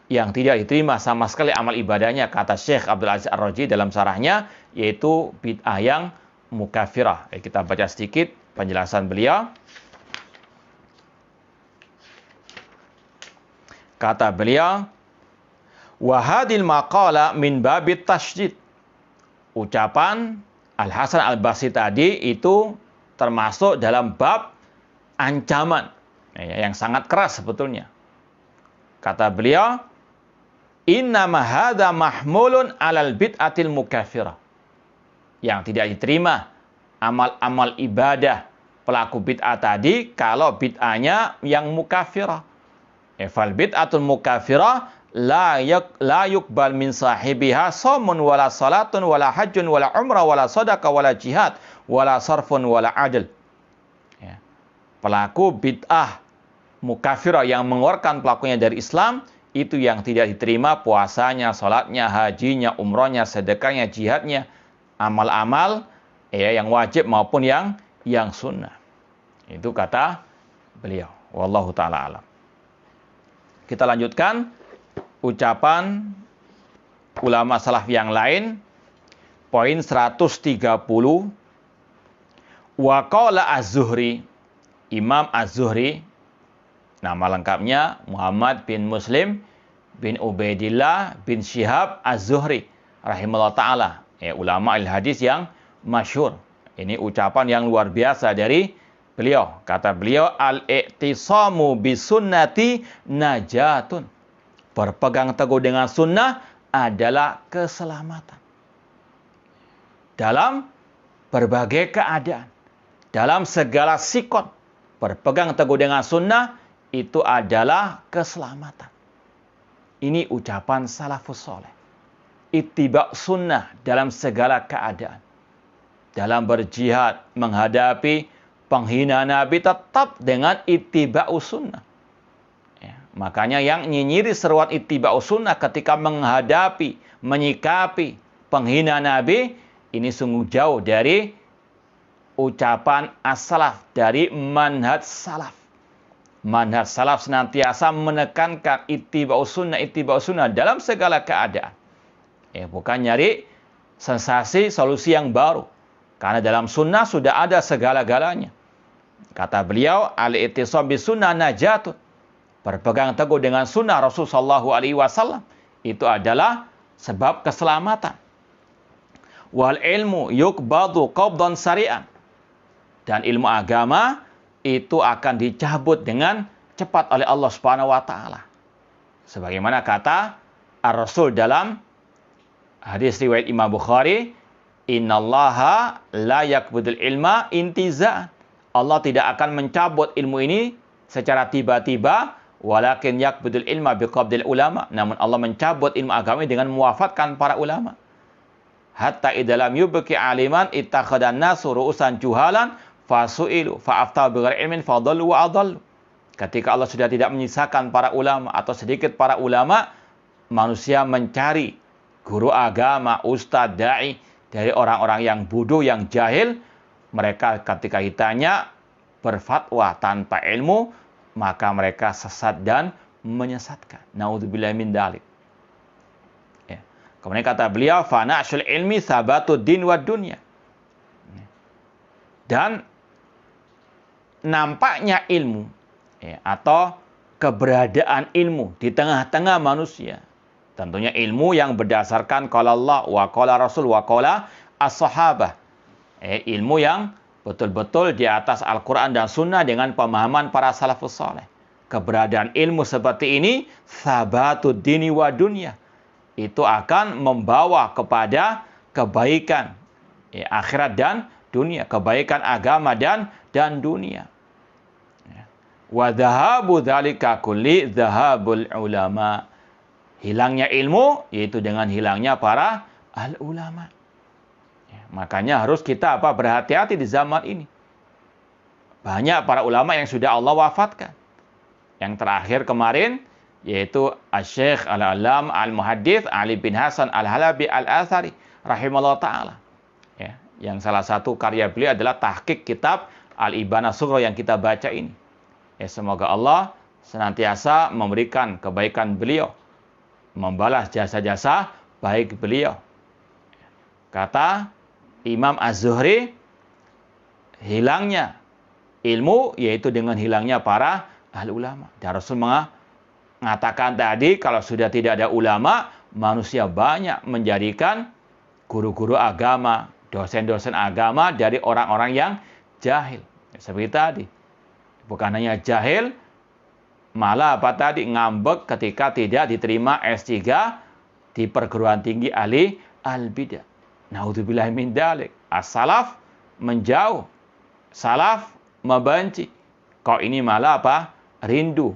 yang tidak diterima sama sekali amal ibadahnya, kata Syekh Abdul Aziz Ar-Raji dalam syarahnya, yaitu bid'ah yang mukafirah. Kita baca sedikit penjelasan beliau. Kata beliau, wa hadhil maqala min babit tasydid. Ucapan Al-Hasan Al-Basri tadi itu termasuk dalam bab ancaman yang sangat keras sebetulnya. Kata beliau, innama hadza mahmulun 'alal bid'atil mukaffirah. Yang tidak diterima amal-amal ibadah pelaku bid'ah tadi kalau bid'ahnya yang mukaffirah. Fal bid'atul mukaffirah la yuqbal min sahibiha shamun wala salatun wala hajjun wala umrah wala sadaqah wala jihad wala sarfun wala adl. Ya. Pelaku bid'ah mukafirah yang mengeluarkan pelakunya dari Islam, itu yang tidak diterima puasanya, salatnya, hajinya, umrohnya, sedekahnya, jihadnya, amal-amal yang wajib maupun yang sunnah. Itu kata beliau. Wallahu ta'ala alam. Kita lanjutkan ucapan ulama salaf yang lain, poin 130. Wa qala Az-Zuhri, Imam Az-Zuhri, nama lengkapnya Muhammad bin Muslim bin Ubaidillah bin Syihab Az-Zuhri rahimahullah ta'ala, ulama al-hadis yang masyhur. Ini ucapan yang luar biasa dari beliau. Kata beliau, al-i'tisamu bisunnati najatun. Berpegang teguh dengan sunnah adalah keselamatan. Dalam berbagai keadaan, dalam segala sikon, berpegang teguh dengan sunnah itu adalah keselamatan. Ini ucapan salafus soleh. Ittiba' sunnah dalam segala keadaan. Dalam berjihad, menghadapi penghinaan Nabi, tetap dengan ittiba'us sunnah. Makanya yang nyinyiri seruan ittiba'us sunnah ketika menghadapi, menyikapi penghinaan Nabi, ini sungguh jauh dari ucapan as-salaf, dari manhaj salaf. Manhaj salaf senantiasa menekankan ittiba'us sunnah dalam segala keadaan. Bukan nyari sensasi, solusi yang baru. Karena dalam sunnah sudah ada segala-galanya. Kata beliau, al-i'tisam bis sunnah najatun. Berpegang teguh dengan sunnah Rasulullah sallallahu alaihi wasallam itu adalah sebab keselamatan. wal ilmu yuqbadu qabdan sari'an. Dan ilmu agama itu akan dicabut dengan cepat oleh Allah Subhanahu wa taala. Sebagaimana kata Ar-Rasul dalam hadis riwayat Imam Bukhari, "Innallaha la yaqbudul ilma intiza'an." Allah tidak akan mencabut ilmu ini secara tiba-tiba, walakin yaqbudul ilma biqabdil ulama. Namun Allah mencabut ilmu agama dengan mewafatkan para ulama. Hatta idalam yubki aliman ittakhadhan nasu ru'usan juhalan fasu'ilu fa'afta bighairi ilmin fadallu wa adallu. Ketika Allah sudah tidak menyisakan para ulama atau sedikit para ulama, manusia mencari guru agama, ustadz, da'i dari orang-orang yang bodoh, yang jahil. Mereka ketika ditanya berfatwa tanpa ilmu, maka mereka sesat dan menyesatkan. Naudzubillahi min dzalik. Ya. Kemudian kata beliau, fa na'shul ilmi sabatud din wad dunya. Dan nampaknya ilmu, ya, atau keberadaan ilmu di tengah-tengah manusia. Tentunya ilmu yang berdasarkan qala Allah wa qala Rasul wa qala as-sahabah. Ilmu yang betul-betul di atas Al-Quran dan Sunnah dengan pemahaman para salafus saleh. Keberadaan ilmu seperti ini, sabatud dini wa dunya, itu akan membawa kepada kebaikan akhirat dan dunia, kebaikan agama dan dunia. Wa dhahabu dzalika kulli dhahabul ulama. Hilangnya ilmu yaitu dengan hilangnya para al-ulama. Makanya harus kita berhati-hati di zaman ini. Banyak para ulama yang sudah Allah wafatkan. Yang terakhir kemarin yaitu Asy-Syaikh Al-Alam Al-Muhaddits Ali bin Hasan Al-Halabi Al-Atsari rahimahullah taala. Ya, yang salah satu karya beliau adalah tahqiq kitab Al-Ibanah Sughra yang kita baca ini. Ya, semoga Allah senantiasa memberikan kebaikan beliau, membalas jasa-jasa baik beliau. Kata Imam Az-Zuhri, hilangnya ilmu yaitu dengan hilangnya para ahli ulama. Dan Rasul mengatakan tadi, kalau sudah tidak ada ulama, manusia banyak menjadikan guru-guru agama, dosen-dosen agama dari orang-orang yang jahil. Seperti tadi, bukan hanya jahil, malah ngambek ketika tidak diterima S3 di perguruan tinggi ahli al-bidah. Naudzubillahi min dzalik. As-salaf menjauh, salaf membenci. Kok ini malah rindu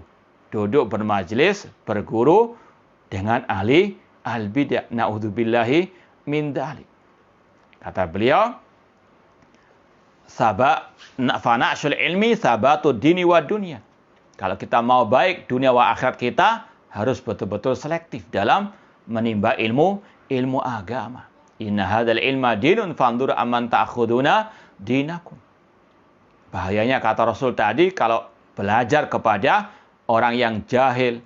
duduk bermajelis, berguru dengan ahli al-bidah. Naudzubillahi min dzalik. Kata beliau, fa na'shul ilmi sabatud dini wa dunya. Kalau kita mau baik dunia wa akhirat kita, harus betul-betul selektif dalam menimba ilmu agama. Inna hadzal ilma dinun fandur amman ta'khuduna dinakum. Bahayanya kata Rasul tadi kalau belajar kepada orang yang jahil,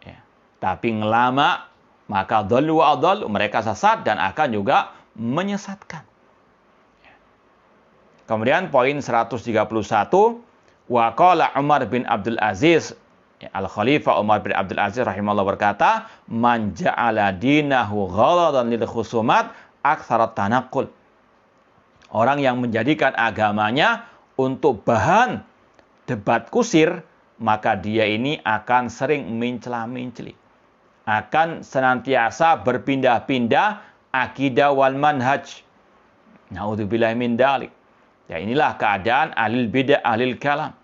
ya, tapi ngelama, maka dhallu wa adhallu, mereka sesat dan akan juga menyesatkan. Kemudian poin 131, wa qala Umar bin Abdul Aziz, Al-Khalifah Umar bin Abdul Aziz rahimahullah berkata, man ja'ala dinahu gharadan lil khusumat aktsarat tanaqqul. Orang yang menjadikan agamanya untuk bahan debat kusir, maka dia ini akan sering mencela-menceli. Akan senantiasa berpindah-pindah akidah wal manhaj. Naudzubillahi min dzalik. Ya, inilah keadaan ahlul bidah, ahlul kalam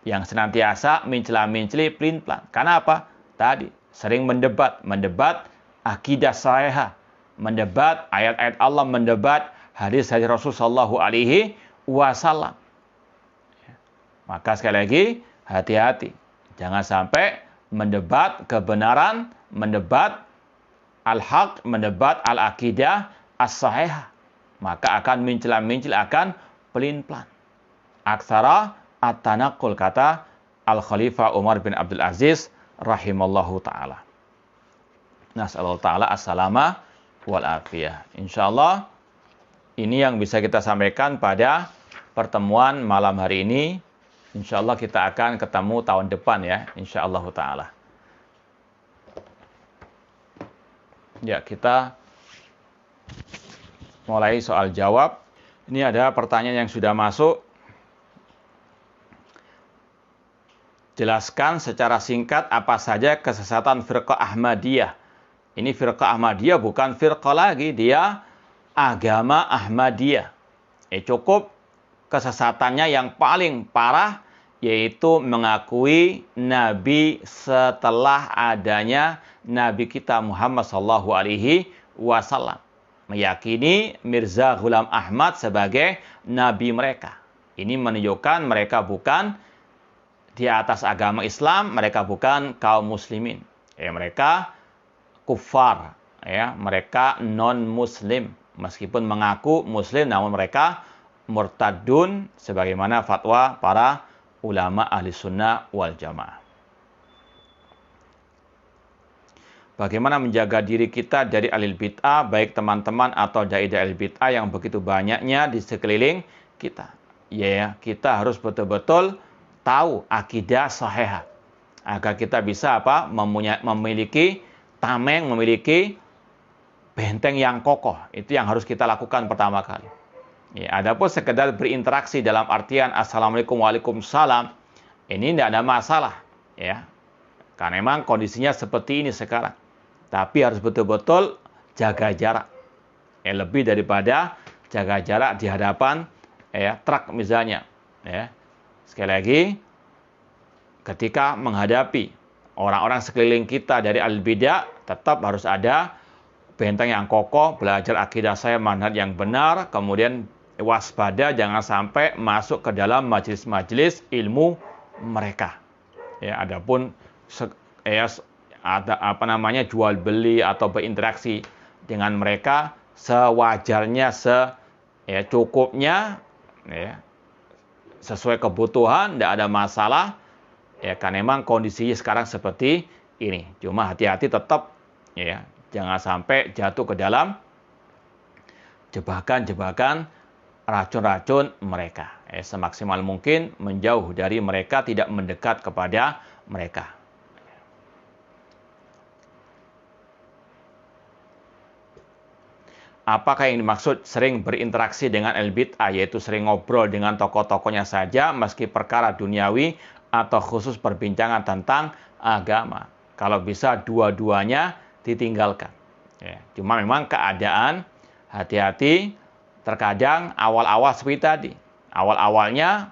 yang senantiasa mencela-menceli pelin-pelan. Karena apa? Tadi sering mendebat akidah sahihah, mendebat ayat-ayat Allah, mendebat hadis-hadis Rasul sallallahu alaihi wasallam. Maka sekali lagi hati-hati, jangan sampai mendebat kebenaran, mendebat al-haq, mendebat al-aqidah as-sahihah, maka akan mencela-menceli, akan pelin-pelan. Aksara at-tanaqqul, kata Al-Khalifah Umar bin Abdul Aziz rahimallahu ta'ala. Nas'allahu ta'ala as-salama wal afiyah. Insyaallah ini yang bisa kita sampaikan pada pertemuan malam hari ini. Insyaallah kita akan ketemu tahun depan ya, insyaallah ta'ala. Ya, kita mulai soal jawab. Ini ada pertanyaan yang sudah masuk. Jelaskan secara singkat apa saja kesesatan firqah Ahmadiyah. Ini firqah Ahmadiyah bukan firqah lagi, dia agama Ahmadiyah. Cukup kesesatannya yang paling parah yaitu mengakui Nabi setelah adanya Nabi kita Muhammad sallallahu alaihi wasallam. Meyakini Mirza Ghulam Ahmad sebagai nabi mereka. Ini menunjukkan mereka bukan di atas agama Islam, mereka bukan kaum muslimin. Mereka kufar, mereka non-muslim. Meskipun mengaku muslim, namun mereka murtadun sebagaimana fatwa para ulama ahli sunnah wal jamaah. Bagaimana menjaga diri kita dari ahli bid'ah, baik teman-teman atau dai-dai ahli bid'ah yang begitu banyaknya di sekeliling kita. Kita harus betul-betul tahu akidah sahihah agar kita bisa memiliki tameng, memiliki benteng yang kokoh. Itu yang harus kita lakukan pertama kali. Adapun sekedar berinteraksi dalam artian assalamualaikum waalaikumsalam, ini tidak ada masalah, karena memang kondisinya seperti ini sekarang. Tapi harus betul-betul jaga jarak, lebih daripada jaga jarak di hadapan truk misalnya. Sekali lagi, ketika menghadapi orang-orang sekeliling kita dari al-bidah, tetap harus ada benteng yang kokoh, belajar akidah saya manhaj yang benar, kemudian waspada jangan sampai masuk ke dalam majelis-majelis ilmu mereka. Adapun ada jual beli atau berinteraksi dengan mereka sewajarnya, cukupnya, sesuai kebutuhan, tidak ada masalah. Karena memang kondisinya sekarang seperti ini. Cuma hati-hati tetap, jangan sampai jatuh ke dalam jebakan-jebakan racun-racun mereka. Semaksimal mungkin menjauh dari mereka, tidak mendekat kepada mereka. Apakah yang dimaksud sering berinteraksi dengan al-bid'ah, yaitu sering ngobrol dengan tokoh-tokohnya saja, meski perkara duniawi atau khusus perbincangan tentang agama? Kalau bisa dua-duanya ditinggalkan. Cuma memang keadaan hati-hati, terkadang awal-awal seperti tadi. Awal-awalnya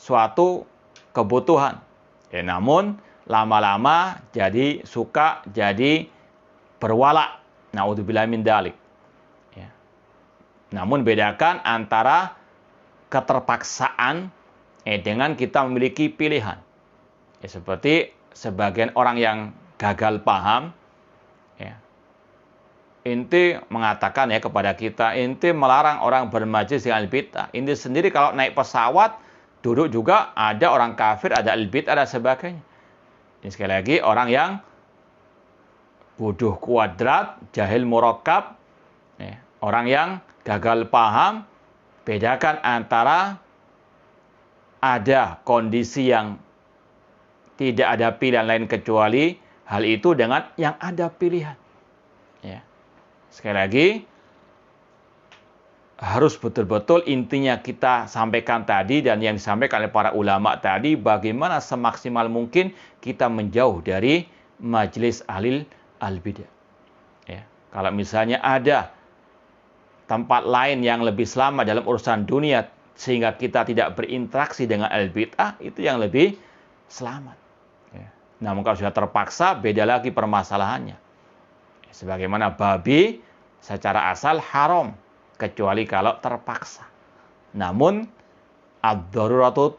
suatu kebutuhan. Namun lama-lama jadi suka, jadi berwala. Na'udzubillah min dzalik. Namun bedakan antara keterpaksaan dengan kita memiliki pilihan. Seperti sebagian orang yang gagal paham, inti mengatakan kepada kita, inti melarang orang bermajlis dengan al-bid'ah. Inti sendiri kalau naik pesawat, duduk juga ada orang kafir, ada al-bid'ah, dan sebagainya. Ini sekali lagi orang yang bodoh kuadrat, jahil murakkab, orang yang gagal paham. Bedakan antara ada kondisi yang tidak ada pilihan lain kecuali hal itu dengan yang ada pilihan. Sekali lagi, harus betul-betul intinya kita sampaikan tadi dan yang disampaikan oleh para ulama tadi, bagaimana semaksimal mungkin kita menjauh dari majelis ahli al-bidah. Kalau misalnya ada tempat lain yang lebih selamat dalam urusan dunia sehingga kita tidak berinteraksi dengan al-bid'ah, itu yang lebih selamat. Namun kalau sudah terpaksa, beda lagi permasalahannya. Sebagaimana babi secara asal haram kecuali kalau terpaksa. Namun ad-daruratu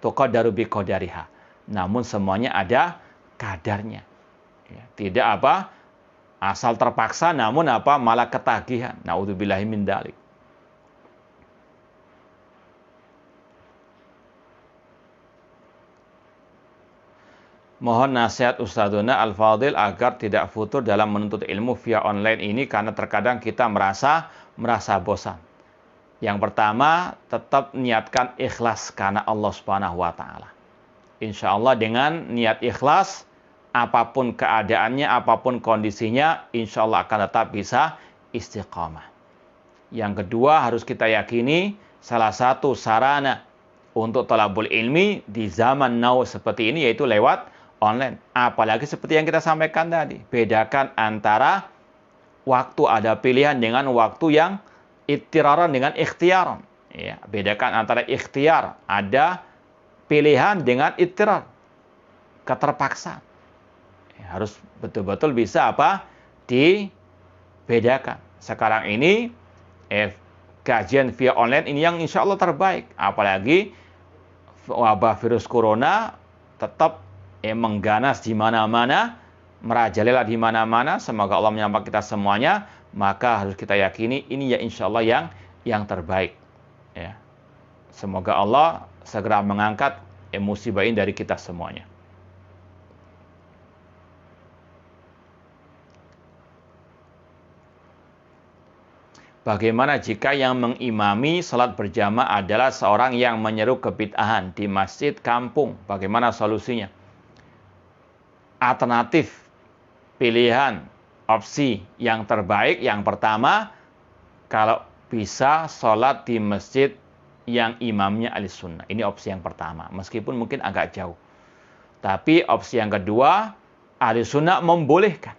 tuqaddaru biqadariha. Namun semuanya ada kadarnya. Tidak asal terpaksa, namun malah ketagihan. Na'udzubillahi min dzalik. Mohon nasihat Ustadzuna Al-Fadil agar tidak futur dalam menuntut ilmu via online ini, karena terkadang kita merasa bosan. Yang pertama, tetap niatkan ikhlas karena Allah Subhanahu wa taala. Insya Allah dengan niat ikhlas, apapun keadaannya, apapun kondisinya, insya Allah akan tetap bisa istiqamah. Yang kedua, harus kita yakini salah satu sarana untuk thalabul ilmi di zaman now seperti ini yaitu lewat online. Apalagi seperti yang kita sampaikan tadi, bedakan antara waktu ada pilihan dengan waktu yang ittiraran dengan ikhtiaran. Ya, bedakan antara ikhtiar, ada pilihan dengan ittirar, keterpaksaan. Ya, harus betul-betul bisa dibedakan. Sekarang ini kajian via online ini yang insya Allah terbaik. Apalagi wabah virus corona tetap mengganas di mana-mana, merajalela di mana-mana. Semoga Allah menyelamatkan kita semuanya. Maka harus kita yakini ini ya insya Allah yang terbaik. Ya. Semoga Allah segera mengangkat musibah ini dari kita semuanya. Bagaimana jika yang mengimami salat berjamaah adalah seorang yang menyeru kebid'ahan di masjid kampung? Bagaimana solusinya? Alternatif, pilihan, opsi yang terbaik, yang pertama, kalau bisa salat di masjid yang imamnya ahli sunnah. Ini opsi yang pertama, meskipun mungkin agak jauh. Tapi opsi yang kedua, ahli sunnah membolehkan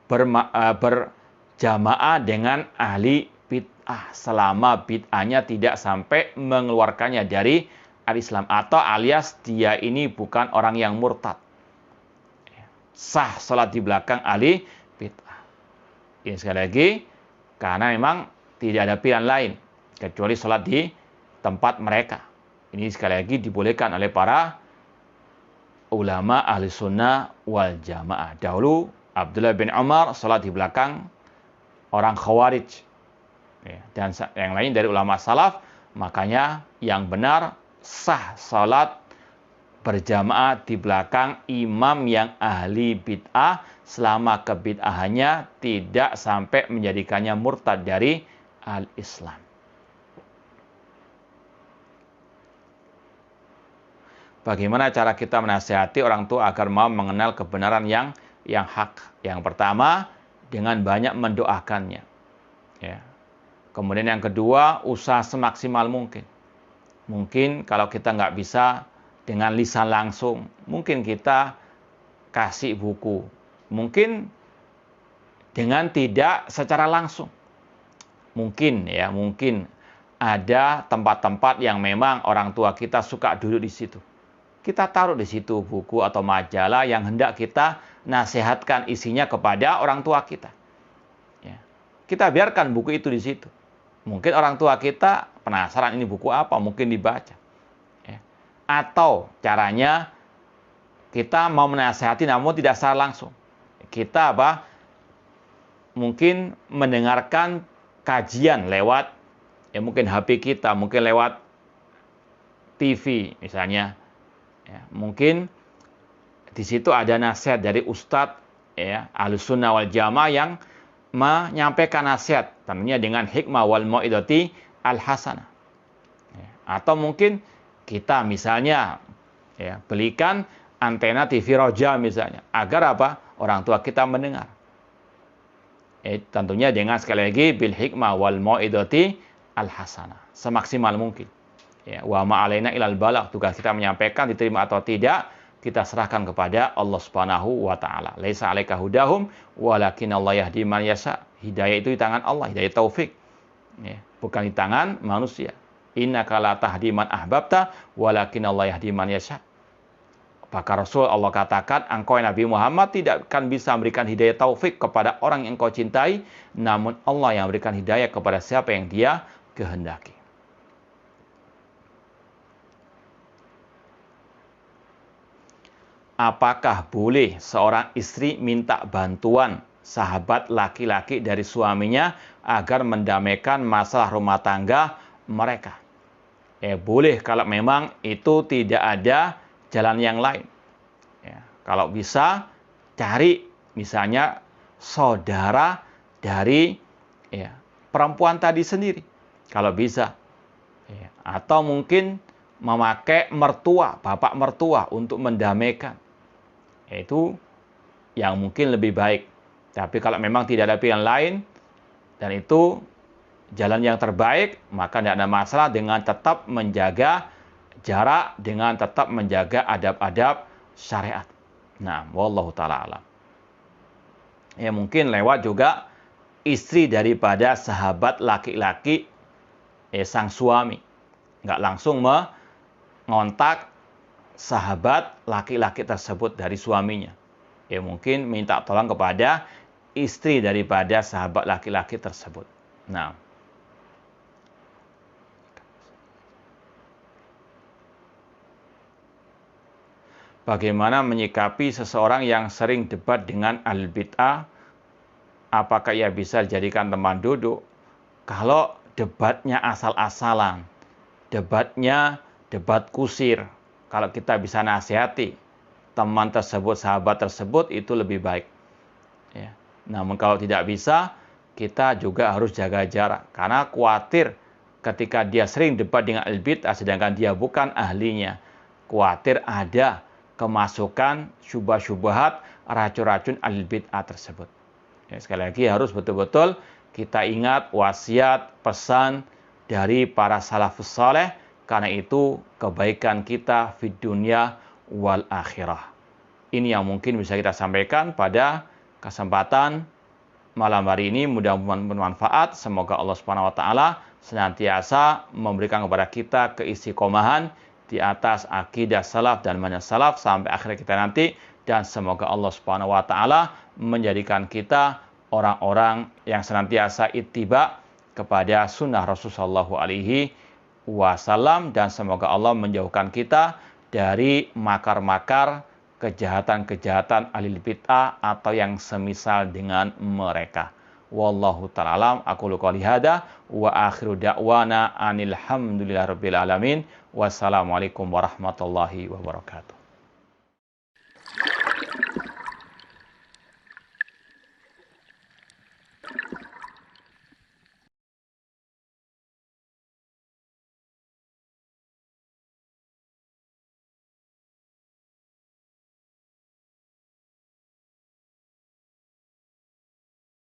berjamaah dengan ahli bid'ah selama bid'ahnya tidak sampai mengeluarkannya dari al-Islam, atau alias dia ini bukan orang yang murtad. Sah salat di belakang ahli bid'ah. Ini sekali lagi, karena memang tidak ada pilihan lain kecuali salat di tempat mereka. Ini sekali lagi dibolehkan oleh para ulama ahli sunnah wal jamaah. Dahulu Abdullah bin Umar salat di belakang orang Khawarij. Ya, dan yang lain dari ulama salaf. Makanya yang benar sah salat berjamaah di belakang imam yang ahli bid'ah selama kebid'ahannya tidak sampai menjadikannya murtad dari al-Islam. Bagaimana cara kita menasihati orang tua agar mau mengenal kebenaran yang hak? Yang pertama, dengan banyak mendoakannya. Ya. Kemudian yang kedua, usaha semaksimal mungkin. Mungkin kalau kita nggak bisa dengan lisan langsung, mungkin kita kasih buku. Mungkin dengan tidak secara langsung. Mungkin ada tempat-tempat yang memang orang tua kita suka duduk di situ. Kita taruh di situ buku atau majalah yang hendak kita nasihatkan isinya kepada orang tua kita. Ya. Kita biarkan buku itu di situ. Mungkin orang tua kita penasaran ini buku apa, mungkin dibaca. Ya. Atau caranya kita mau menasihati namun tidak secara langsung. Kita mungkin mendengarkan kajian lewat mungkin HP kita, mungkin lewat TV misalnya. Ya, mungkin di situ ada nasihat dari ustadz Ahlus Sunnah wal Jamaah yang menyampaikan nasihat tentunya dengan hikmah wal mau'idati al hasanah. Ya, atau mungkin kita misalnya belikan antena TV Roja misalnya agar orang tua kita mendengar. Tentunya dengan sekali lagi bil hikmah wal mau'idati al hasanah, semaksimal mungkin. Ya, wa ma'alaina ilal balagh, tugas kita menyampaikan, diterima atau tidak kita serahkan kepada Allah Subhanahu wa taala. Laisa 'alaika hudahum walakin Allah yahdi man yasha. Hidayah itu di tangan Allah, hidayah taufik. Ya, bukan di tangan manusia. Innaka la tahdi man ahbabta walakin Allah yahdi man yasha. Maka Rasul Allah katakan, engkau Nabi Muhammad tidak akan bisa memberikan hidayah taufik kepada orang yang engkau cintai, namun Allah yang memberikan hidayah kepada siapa yang Dia kehendaki. Apakah boleh seorang istri minta bantuan sahabat laki-laki dari suaminya agar mendamaikan masalah rumah tangga mereka? Boleh kalau memang itu tidak ada jalan yang lain. Ya, kalau bisa cari misalnya saudara dari perempuan tadi sendiri. Kalau bisa. Atau mungkin memakai mertua, bapak mertua untuk mendamaikan. Itu yang mungkin lebih baik. Tapi kalau memang tidak ada pilihan lain, Dan itu jalan yang terbaik, maka tidak ada masalah dengan tetap menjaga jarak, dengan tetap menjaga adab-adab syariat. Nah, wallahu ta'ala alam. Ya mungkin lewat juga istri daripada sahabat laki-laki sang suami. Nggak langsung mengontak sahabat laki-laki tersebut dari suaminya. Ya mungkin minta tolong kepada istri daripada sahabat laki-laki tersebut. Nah, bagaimana menyikapi seseorang yang sering debat dengan ahli bid'ah? Apakah ia bisa dijadikan teman duduk? Kalau debatnya asal-asalan, debatnya debat kusir, kalau kita bisa nasihati teman tersebut, sahabat tersebut, itu lebih baik. Ya. Namun kalau tidak bisa, kita juga harus jaga jarak. Karena khawatir ketika dia sering debat dengan ahli bid'ah, sedangkan dia bukan ahlinya. Khawatir ada kemasukan syubhat-syubhat, racun-racun ahli bid'ah tersebut. Ya, sekali lagi harus betul-betul kita ingat wasiat, pesan dari para salafus saleh, karena itu kebaikan kita di dunia wal akhirah. Ini yang mungkin bisa kita sampaikan pada kesempatan malam hari ini. Mudah-mudahan bermanfaat. Semoga Allah Subhanahu wa taala senantiasa memberikan kepada kita keistiqomahan di atas akidah salaf dan manhaj salaf sampai akhir kita nanti, dan semoga Allah Subhanahu wa taala menjadikan kita orang-orang yang senantiasa ittiba kepada sunnah Rasulullah SAW, dan semoga Allah menjauhkan kita dari makar-makar, kejahatan-kejahatan ahli bid'ah atau yang semisal dengan mereka. Wallahu ta'ala alam. Aqulu qouli hadza wa akhiru da'wana anil hamdulillahirabbil alamin. Wassalamualaikum warahmatullahi wabarakatuh.